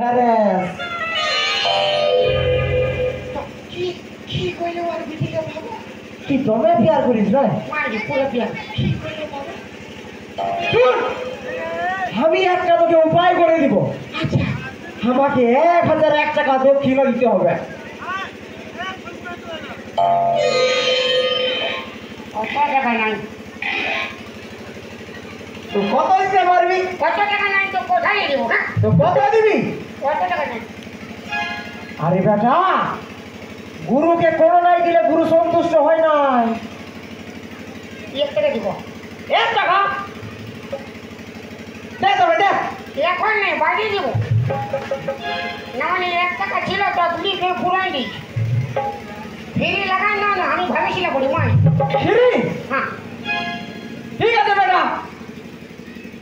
harass কি কি কইলে ওর বিটিকে ভাবো কি দমে বিয়ার করিস রে মারি পুরো বিয়া কি কইলে বাবা শুন আমি একটা তোকে উপায় করে দিব আচ্ছা আমাকে 1001 টাকা দক্ষিণা দিতে হবে কত টাকা নাই তো কত দিতে পারবি কত টাকা নাই তো কোথায় দেব হ্যাঁ তো কত দিবি কত টাকা নাই আরে বেটা গুরুকে কোনো নাই দিলে গুরু সন্তুষ্ট হয় নাই 1 টাকা দিব 1 টাকা দে তবে দে এখন নেই বাড়ি দিব না মানে 1 টাকা ছিল তো তুমি কেউ পুরাই দিই ফিরি লাগাই না না আমি ভাবেছিলাম বলি মাই ফিরি হ্যাঁ ঠিক আছে বেটা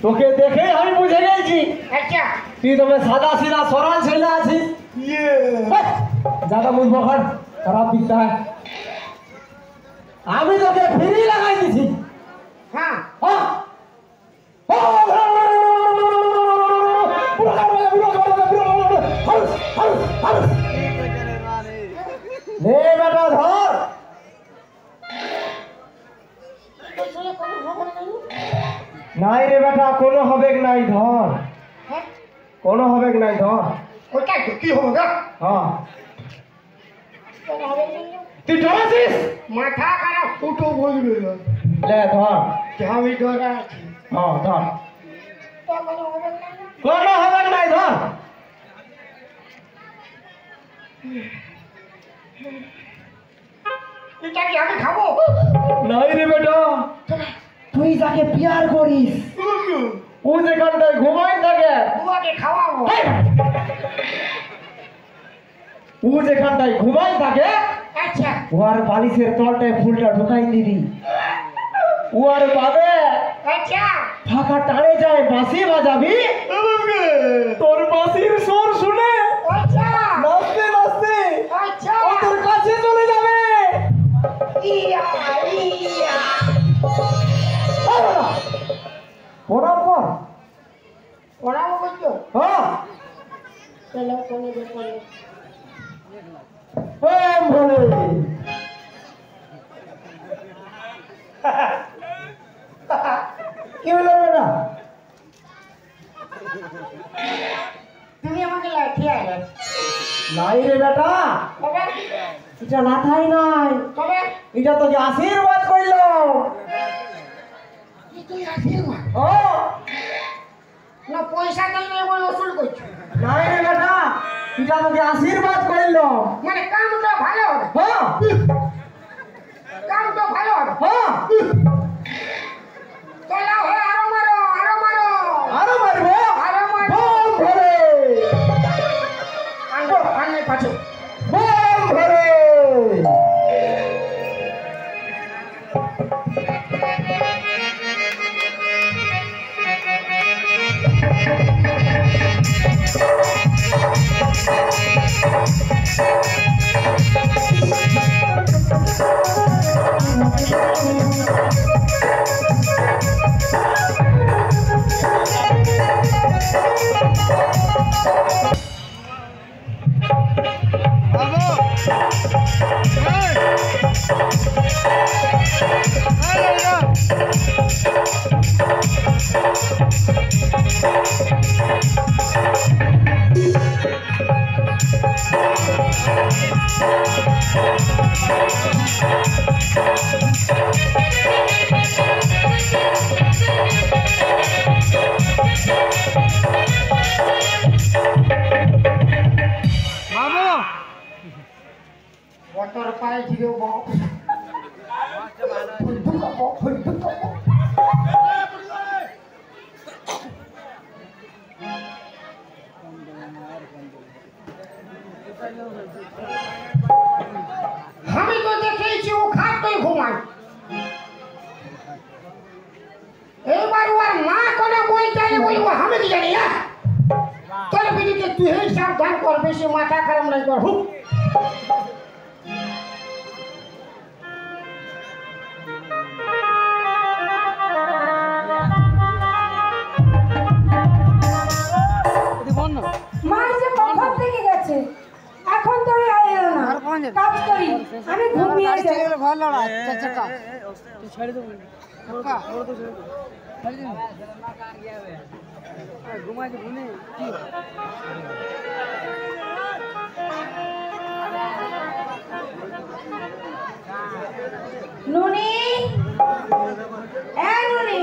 তোকে দেখে আমি বুঝে গেছি আচ্ছা তুই তবে সাদা সিধা সরল ছেলে আছিস ज्यादा बुझबो कर खराब दिखता है আমি তোকে ফ্রি লাগাই দিছি হ্যাঁ নে বেটা ধর নাই রে বেটা কোনো হবে নাই ধর কোনো হবে নাই ধর ওটাই তো কি হবে গা হ্যাঁ তুই ডরাছিস মাথা খারাপ ফুটো বলবে লে ধর আমি ডরা আছি হ্যাঁ ধর কোনো হবে না কোনো হবে নাই ধর এটা কি আমি খাবো নাই রে বেটা তুই যাকে পিয়ার করিস ও যেখানটায় ঘুমাই থাকে বুয়াকে খাওয়াবো ও যেখানটায় ঘুমাই থাকে আচ্ছা ওর বালিশের তলটায় ফুলটা ঢুকাই দিবি ওর বাদে আচ্ছা ফাঁকা টানে যায় বাঁশি বাজাবি তোর বাঁশির সুর শুনে আচ্ছা নাচতে নাচতে আচ্ছা ও তোর কাছে চলে যাবে ইয়া ইয়া ওরা পর ওরাও বলছো হ্যাঁ চলো কোনে দেখো ওম ভোলে কি হলো বেটা তুমি আমাকে লাঠি আইলে নাই রে বেটা কবে এটা মাথায় নাই কবে এটা তোকে আশীর্বাদ করলো কি তুই আশীর্বাদ ও না পয়সা দেই না বলে ওসুল করছো নাই রে বেটা এটা তোকে আশীর্বাদ করলো মানে কামটা ভালো হবে হ্যাঁ কামটা ভালো হবে হ্যাঁ চলো হে আরো মারো আরো মারো আরো মারবো আরো মারো বোম ভরে আঙ্গো আনে পাছো বোম ভরে বটর পায়ে ছিল বাপ আমি তো দেখেছি ও খাটই ঘুমায় এবার ওর মা কোন বই চাইলে বলবো আমি কি জানি না তোর বিটিকে তুই সাবধান কর বেশি মাথা খারাপ নাই কর হুক কাজ করি আমি ঘুমিয়ে যাই ঘর লড়া চাচা তুই ছেড়ে দেবো কাকা ওর তো ছেড়ে দেবো ছেড়ে দিন ঘুমাই যে ঘুমিয়ে কি নুনি এ নুনি